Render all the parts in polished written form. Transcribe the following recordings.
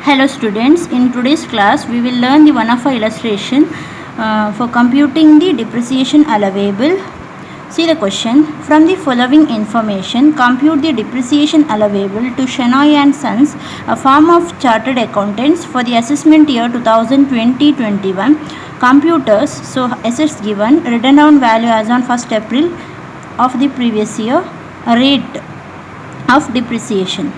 Hello students, in today's class we will learn the one of our illustration for computing the depreciation allowable. See the question. From the following information, compute the depreciation allowable to Shenoy and Sons, a firm of chartered accountants, for the assessment year 2020-21. Computers, so assets given, written down value as on 1st April of the previous year, rate of depreciation.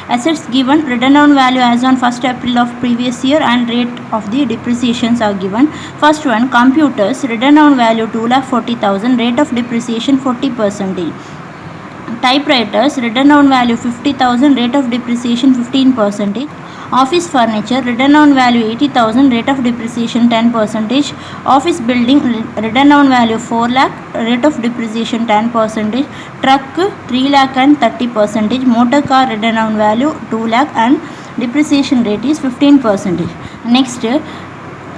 Assets given, written down value as on 1st April of previous year and rate of the depreciations are given. First one, computers, written down value 2,40,000, rate of depreciation 40%. Typewriters, written down value 50,000, rate of depreciation 15%. Office furniture, written down value 80,000, rate of depreciation 10%. Office building, written down value 4 lakh, rate of depreciation 10%. Truck 3 lakh and 30%. Motor car, written down value 2 lakh and depreciation rate is 15%.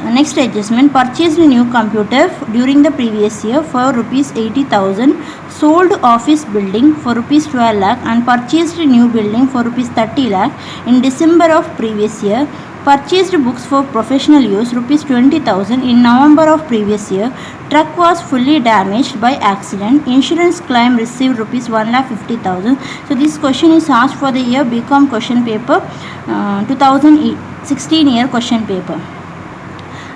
Next adjustment, purchased a new computer during the previous year for rupees 80,000, sold office building for rupees 12 lakh and purchased a new building for rupees 30 lakh in December of previous year. Purchased books for professional use rupees 20,000 in November of previous year. Truck was fully damaged by accident. Insurance claim received rupees 1,50,000. So this question is asked for the year BCom question paper 2016 year question paper.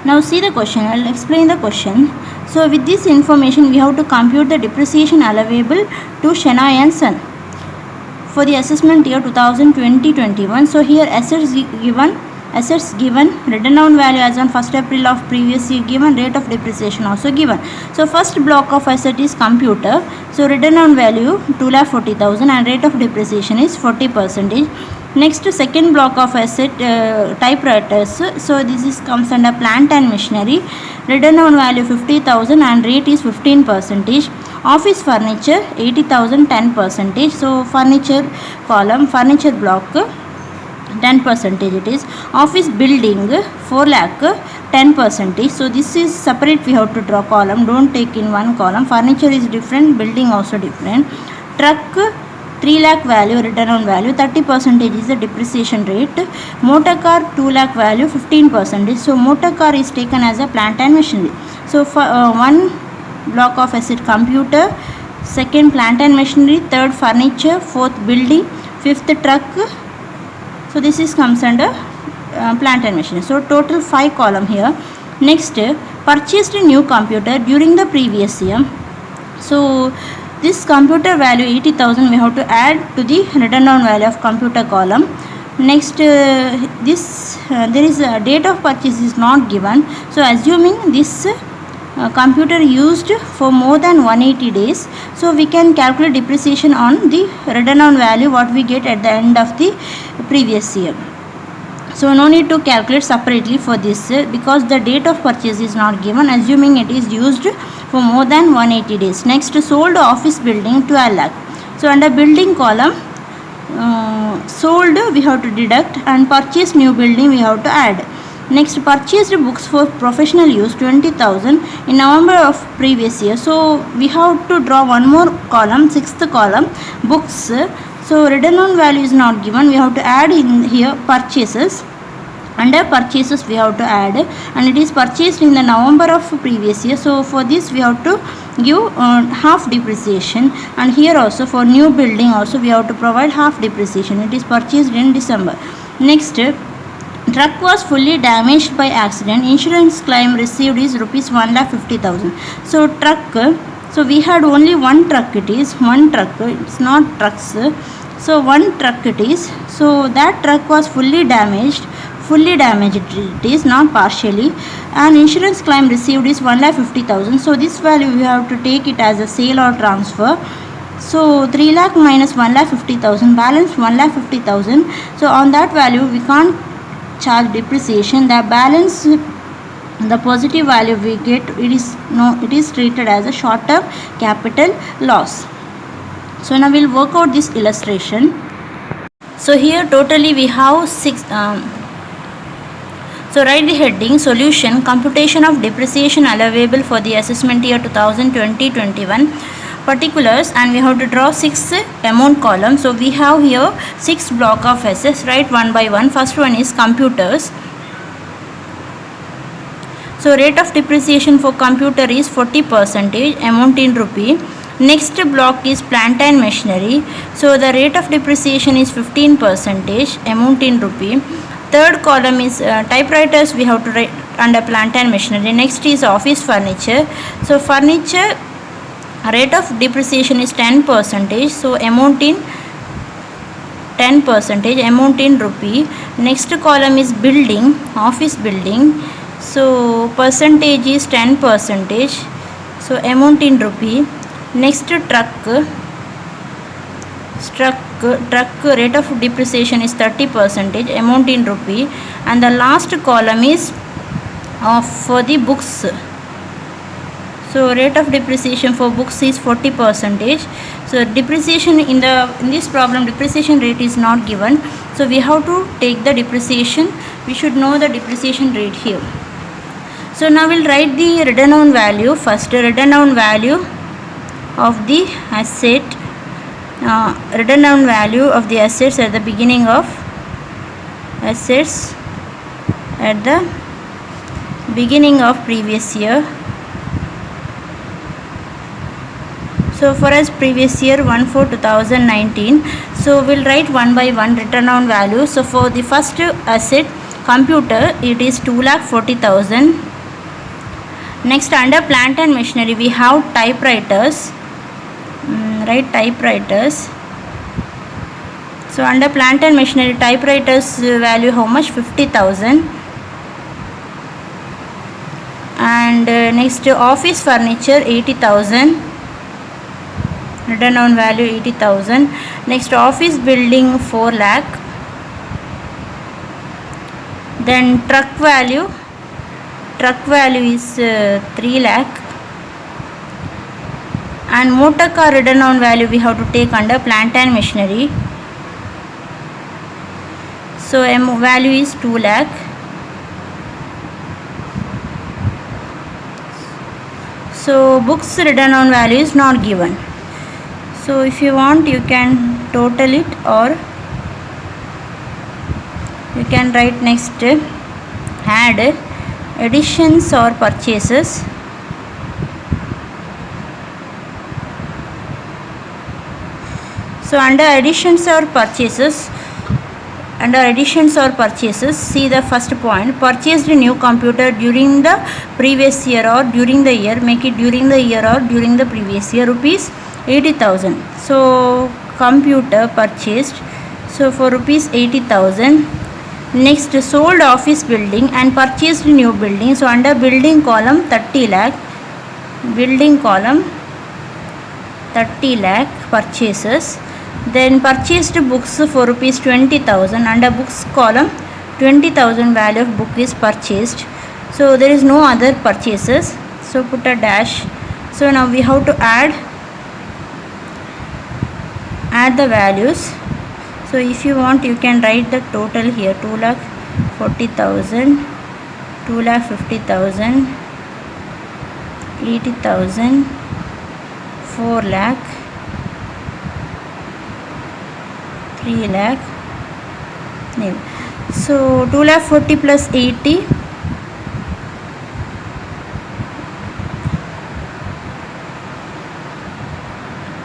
Now see the question. I will explain the question. So with this information we have to compute the depreciation allowable to Shenoy and Son for the assessment year 2020-21. So here assets given, written down value as on 1st April of previous year given, rate of depreciation also given. So first block of asset is computer. So written down value 2,40,000 and rate of depreciation is 40%. Next, second block of asset, typewriters. So this comes under plant and machinery. Written down value 50,000 and rate is 15%. Office furniture 80,000, 10%. So furniture column, furniture block 10% it is. Office building 4 lakh 10%. So this is separate, we have to draw column, don't take in one column. Furniture is different, building also different. Truck 3 lakh value, written down value 30% is the depreciation rate. Motor car 2 lakh value 15%. So motor car is taken as a plant and machinery. So for one block of asset computer, second plant and machinery, third furniture, fourth building, fifth truck. So this is comes under plant and machinery. So total 5 column here. Next, purchased a new computer during the previous year. So this computer value 80,000 we have to add to the written down value of computer column. Next, there is a date of purchase is not given. So assuming this computer used for more than 180 days, so we can calculate depreciation on the written down value what we get at the end of the previous year. So no need to calculate separately for this because the date of purchase is not given, assuming it is used for more than 180 days. Next, sold office building 12 lakh. So under building column, sold we have to deduct and purchased new building we have to add. Next, purchased books for professional use 20,000 in November of previous year. So we have to draw one more column, sixth column, books. So written down value is not given, we have to add in here purchases. Under purchases we have to add, and it is purchased in the November of previous year. So for this we have to give half depreciation, and here also for new building also we have to provide half depreciation. It is purchased in December. Next, truck was fully damaged by accident. Insurance claim received is rupees 1,50,000. So truck, so we had only one truck, it is one truck, it's not trucks. So one truck it is. So that truck was fully damaged it is, not partially, and insurance claim received is 1,50,000. So this value we have to take it as a sale or transfer. So 3 lakh minus 1,50,000, balance 1,50,000. So on that value we can't charge depreciation. The balance, the positive value we get, it is treated as a short-term capital loss. So now we'll work out this illustration. So here totally we have 6. So write the heading, solution, computation of depreciation allowable for the assessment year 2020-21. particulars, and we have to draw 6 amount columns. So we have here 6 block of assets. Write one by one. First one is computers. So rate of depreciation for computer is 40%, amount in rupee. Next block is plant and machinery. So the rate of depreciation is 15%, amount in rupee. Third column is typewriters, we have to write under plant and machinery. Next is office furniture. So furniture rate of depreciation is 10%, so amount in 10%, amount in rupee. Next column is building, office building. So percentage is 10%, so amount in rupee. Next truck rate of depreciation is 30%, amount in rupee. And the last column is for the books. So rate of depreciation for books is 40%. So depreciation in this problem, depreciation rate is not given, so we have to take the depreciation. We should know the depreciation rate here. So now we'll write the written down value. First, written down value of the asset, written down value of the assets at the beginning of previous year. So for us previous year 1/4/2019. So we'll write one by one written down value. So for the first asset, computer, it is 2,40,000. Next, under plant and machinery, we have typewriters. Write typewriters. So under plant and machinery, typewriters value how much? 50,000. And next, office furniture 80,000. Written down value 80,000. Next, office building 4 lakh. Then truck value is 3 lakh. And motor car written down value we have to take under plant and machinery. So value is 2 lakh. So books written down value is not given. So if you want, you can total it, or you can write next, add additions or purchases. So under additions or purchases, see the first point, purchased a new computer during the previous year or during the year. Make it during the year or during the previous year. Rupees 80,000. So computer purchased, so for rupees 80,000. Next, sold office building and purchased new building. So under building column 30 lakh. Building column 30 lakh purchases. Then purchased books for rupees 20,000. Under books column 20,000 value of book is purchased. So there is no other purchases, so put a dash. So now we have to add the values. So if you want, you can write the total here: 2,40,000, 2,50,000, 80,000, 4 lakh, 3 lakh. So 2,40,000 plus 80,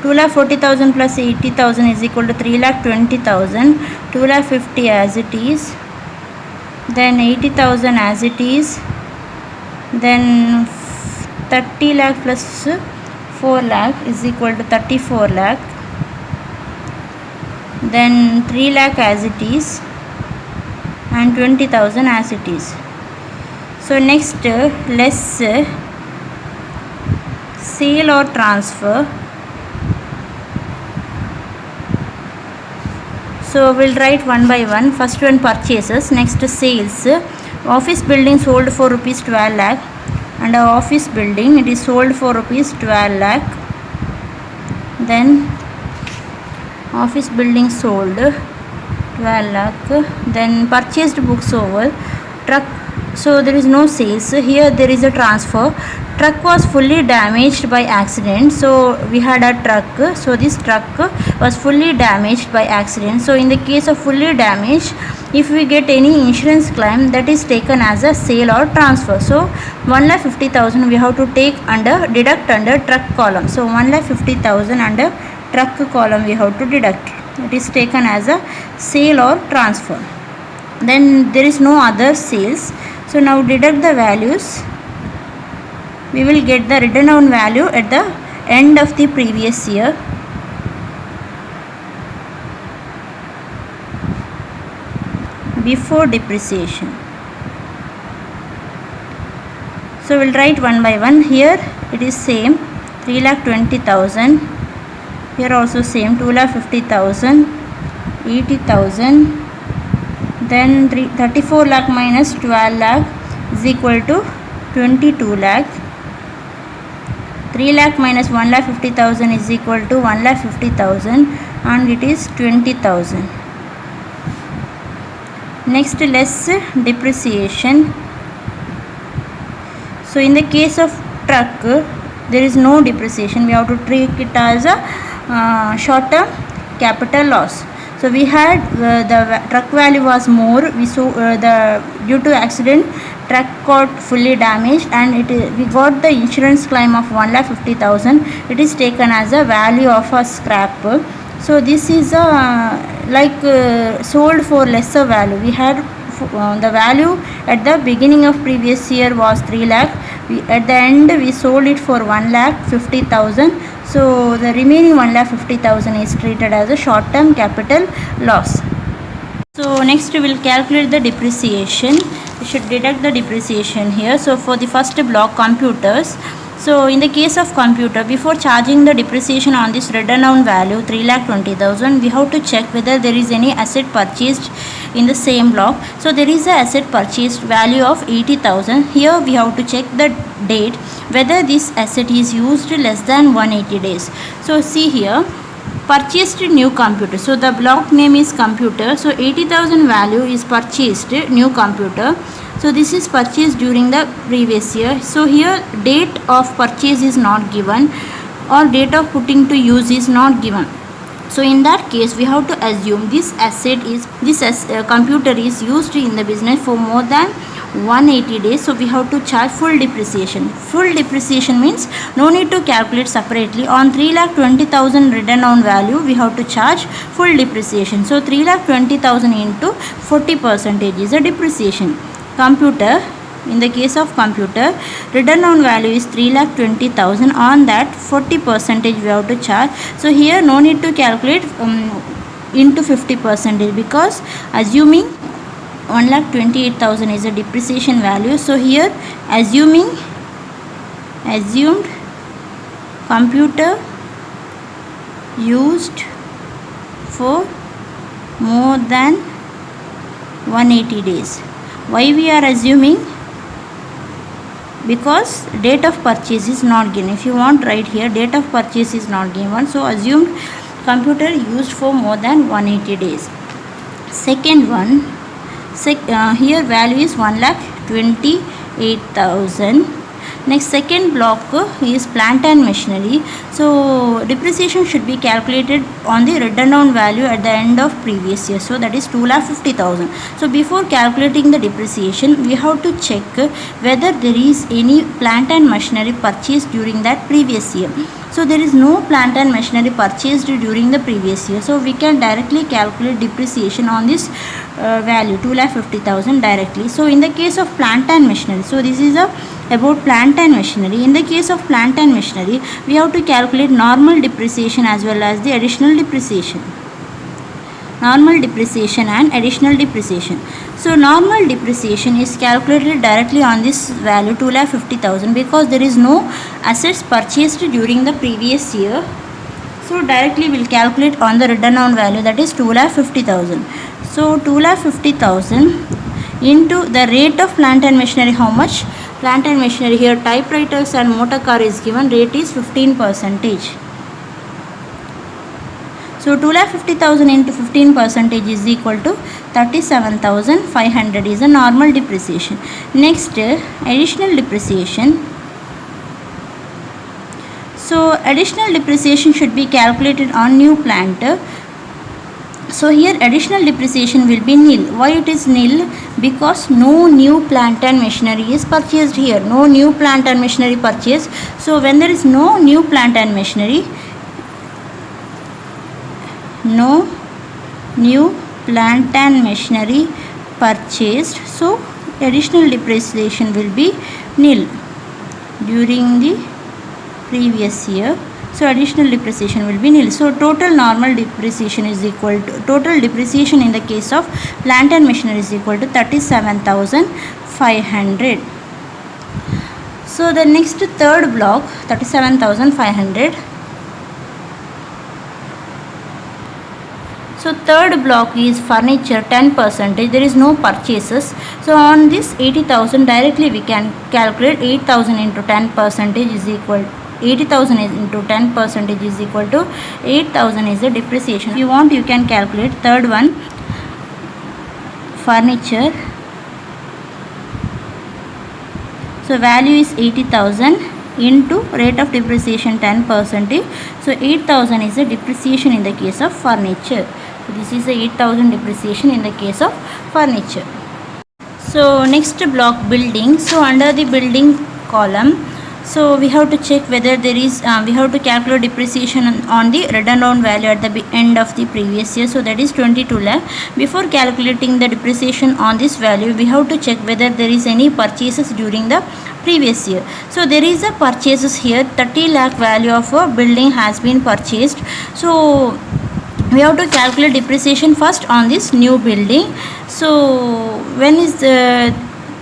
2,40,000 plus 80,000 is equal to 3,20,000. 2,50,000 as it is, then 80,000 as it is, then 30 lakh plus 4 lakh is equal to 34 lakh, then 3 lakh as it is, and 20,000 as it is. So next, less sale or transfer. So we'll write one by one. First one, purchases. Next, sales. Office building sold for rupees 12 lakh. And office building, it is sold for rupees 12 lakh. Then office building sold 12 lakh. Then purchased books over. Truck So there is no sales. So here there is a transfer. Truck was fully damaged by accident. So we had a truck. So this truck was fully damaged by accident. So in the case of fully damaged, if we get any insurance claim, that is taken as a sale or transfer. So 1,50,000 we have to take under, deduct under truck column. So 1,50,000 under truck column we have to deduct. It is taken as a sale or transfer. Then there is no other sales. So now deduct the values. We will get the written down value at the end of the previous year. Before depreciation. So we'll write one by one. Here it is same, 3,20,000. Here also same, 2,50,000, 80,000. Then 34 lakh minus 12 lakh is equal to 22 lakh. 3 lakh minus 1,50,000 is equal to 1,50,000 and it is 20,000. Next, less depreciation. So in the case of truck, there is no depreciation. We have to treat it as a short-term capital loss. So we had the truck value was more. We saw due to accident truck got fully damaged and we got the insurance claim of 1,50,000. It is taken as a value of a scrap. So this is sold for lesser value. We had the value at the beginning of previous year was 3 lakh. At the end we sold it for 1,50,000. So the remaining 1,50,000 is treated as a short term capital loss. So next we will calculate the depreciation. We should deduct the depreciation here. So for the first block, computers. So in the case of computer, before charging the depreciation on this written down value 3,20,000, we have to check whether there is any asset purchased in the same block. So there is a asset purchased value of 80,000. Here we have to check the date, whether this asset is used less than 180 days. So see here, purchased new computer. So the block name is computer. So 80,000 value is purchased new computer. So this is purchased during the previous year. So here date of purchase is not given or date of putting to use is not given. So in that case we have to assume this computer is used in the business for more than 180 days. So we have to charge full depreciation. Full depreciation means no need to calculate separately. On 3,20,000 written down value we have to charge full depreciation. So 3,20,000 into 40% is a depreciation. Computer, in the case of computer, written down value is 3,20,000. On that 40% we have to charge. So here no need to calculate into 50% because assuming 1,28,000 is a depreciation value. So here assumed computer used for more than 180 days. Why we are assuming? Because date of purchase is not given. If you want, right here date of purchase is not given. So assumed computer used for more than 180 days. Second one, here value is 1,28,000. Next, second block is plant and machinery. So depreciation should be calculated on the written down value at the end of previous year. So that is 2,50,000. So before calculating the depreciation, we have to check whether there is any plant and machinery purchased during that previous year. So there is no plant and machinery purchased during the previous year. So we can directly calculate depreciation on this value 2,50,000 directly. So in the case of plant and machinery, so this is about plant and machinery. In the case of plant and machinery, we have to calculate normal depreciation as well as the additional depreciation. Normal depreciation and additional depreciation. So normal depreciation is calculated directly on this value 2,50,000 because there is no assets purchased during the previous year. So directly we will calculate on the written down value, that is 2,50,000. So 2,50,000 into the rate of plant and machinery. How much? Plant and machinery, here typewriters and motor car is given, rate is 15%. So 2,50,000 into 15% is equal to 37,500 is a normal depreciation. Next, additional depreciation. So additional depreciation should be calculated on new plant. So here additional depreciation will be nil. Why it is nil? Because no new plant and machinery is purchased here. No new plant and machinery purchased. So when there is no new plant and machinery, no new plant and machinery purchased, so additional depreciation will be nil during the previous year. So additional depreciation will be nil. So total normal depreciation is equal to, total depreciation in the case of plant and machinery is equal to 37,500. So the next third block, 37,500. So third block is furniture 10%. There is no purchases. So on this 80,000 directly we can calculate 8,000 into 10% is equal 80,000 into 10% is equal to 8,000 is the depreciation. If you want, you can calculate. Third one, furniture. So value is 80,000 into rate of depreciation 10%. So 8,000 is the depreciation in the case of furniture. So this is the 8,000 depreciation in the case of furniture. So next block, building. So under the building column, so we have to check whether there is we have to calculate depreciation on the written down value at the end of the previous year. So that is 22 lakh. Before calculating the depreciation on this value, we have to check whether there is any purchases during the previous year. So there is a purchases here. 30 lakh value of a building has been purchased. So we have to calculate depreciation first on this new building. So when is the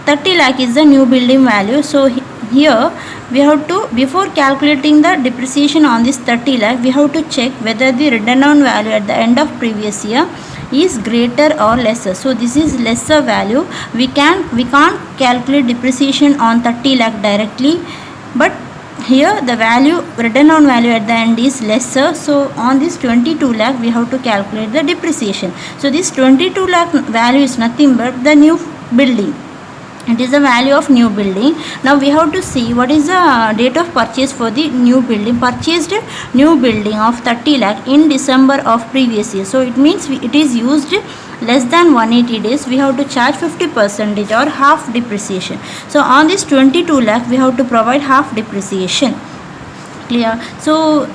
30 lakh is the new building value. So here we have to, before calculating the depreciation on this 30 lakh, we have to check whether the written down value at the end of previous year is greater or lesser. So this is lesser value. We can't calculate depreciation on 30 lakh directly, but here the value, written down value at the end is lesser. So on this 22 lakh we have to calculate the depreciation. So this 22 lakh value is nothing but the new building. It is the value of new building. Now we have to see what is the date of purchase for the new building. Purchased new building of 30 lakh in December of previous year. So it means it is used less than 180 days. We have to charge 50% or half depreciation. So on this 22 lakh we have to provide half depreciation. Clear? So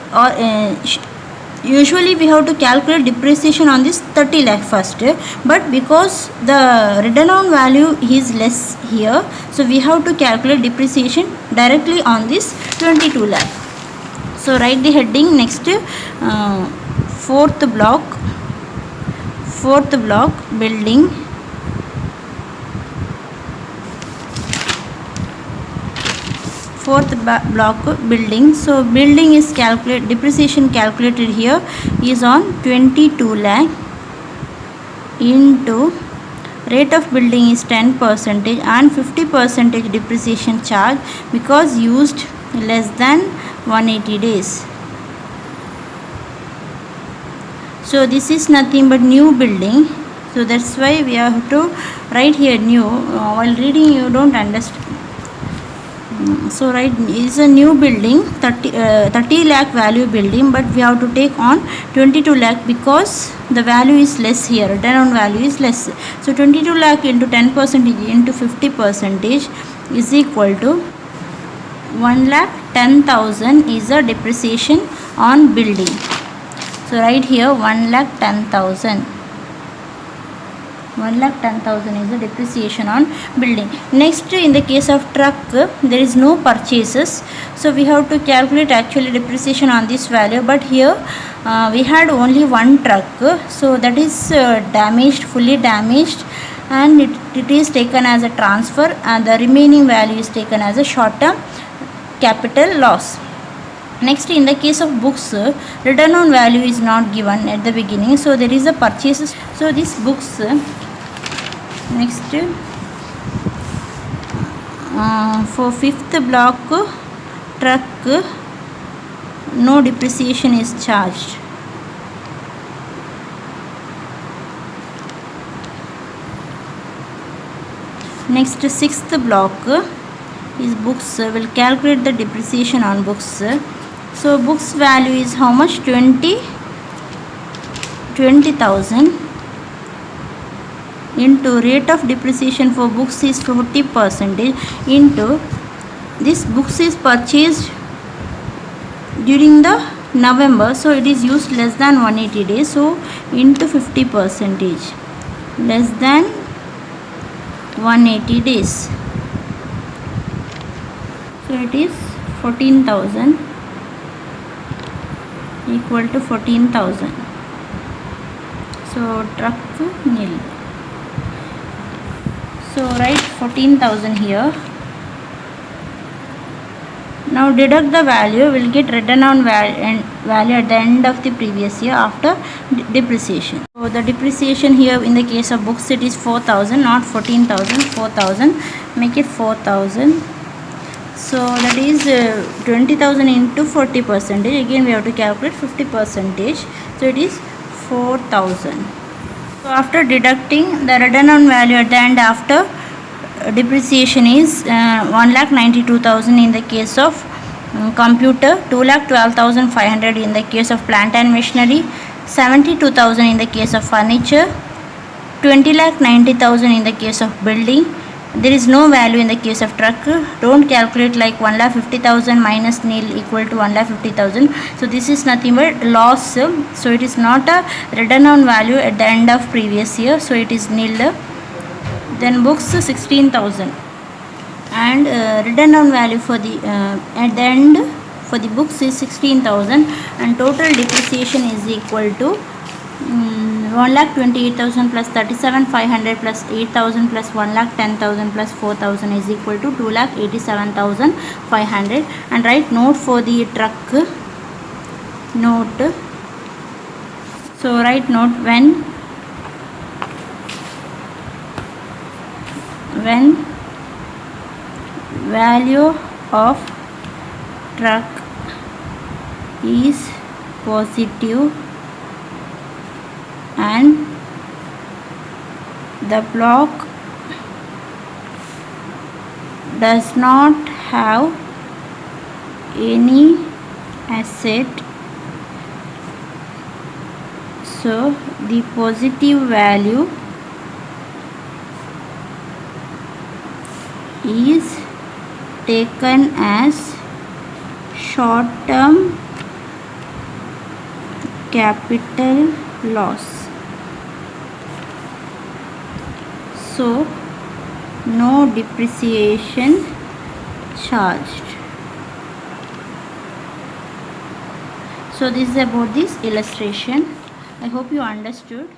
usually we have to calculate depreciation on this 30 lakh first, but because the written down value is less here, so we have to calculate depreciation directly on this 22 lakh. So write the heading. Next, fourth block, building. Fourth block, building. So building is depreciation calculated here is on 22 lakh into rate of building is 10% and 50% depreciation charge because used less than 180 days. So this is nothing but new building. So that's why we have to write here new. While reading you don't understand. So right, is a new building, 30 lakh value building, but we have to take on 22 lakh because the value is less here, written down value is less. So 22 lakh into 10% into 50% is equal to 1,10,000 is the depreciation on building. So right here 1,10,000. 1,10,000 is the depreciation on building. Next, in the case of truck, there is no purchases, so we have to calculate actually depreciation on this value. But here we had only one truck, so that is damaged, fully damaged, and it is taken as a transfer, and the remaining value is taken as a short-term capital loss. Next, in the case of books, return on value is not given at the beginning, so there is a purchases. So these books, next for fifth block, truck, no depreciation is charged. Next, sixth block is books. Will calculate the depreciation on books. So books value is how much? 20,000 into rate of depreciation for books is 40% into this books is purchased during the November, so it is used less than 180 days, so into 50%, less than 180 days, so it is 14,000 equal to 14,000. So truck nil. So write 14,000 here. Now deduct the value. We'll get written down value at the end of the previous year after depreciation. So the depreciation here in the case of books, it is 4,000, not 14,000. 4,000. Make it 4,000. So that is 20,000 into 40%. Again we have to calculate 50%. So it is 4,000. So after deducting, the written down value at the end after depreciation is 1,92,000 in the case of computer, 2,12,500 in the case of plant and machinery, 72,000 in the case of furniture, 20,90,000 in the case of building. There is no value in the case of truck. Don't calculate like 1,50,000 minus nil equal to 1,50,000. So this is nothing but loss. So it is not a written down value at the end of previous year. So it is nil. Then books 16,000 and written down value for the at the end for the books is 16,000 and total depreciation is equal to 1,28,000 plus 37,500 plus 8,000 plus 1,10,000 plus 4,000 is equal to 2,87,500. And write note for the truck. Note. So write note when value of truck is positive and the block does not have any asset, so the positive value is taken as short-term capital loss. So no depreciation charged. So this is about this illustration. I hope you understood.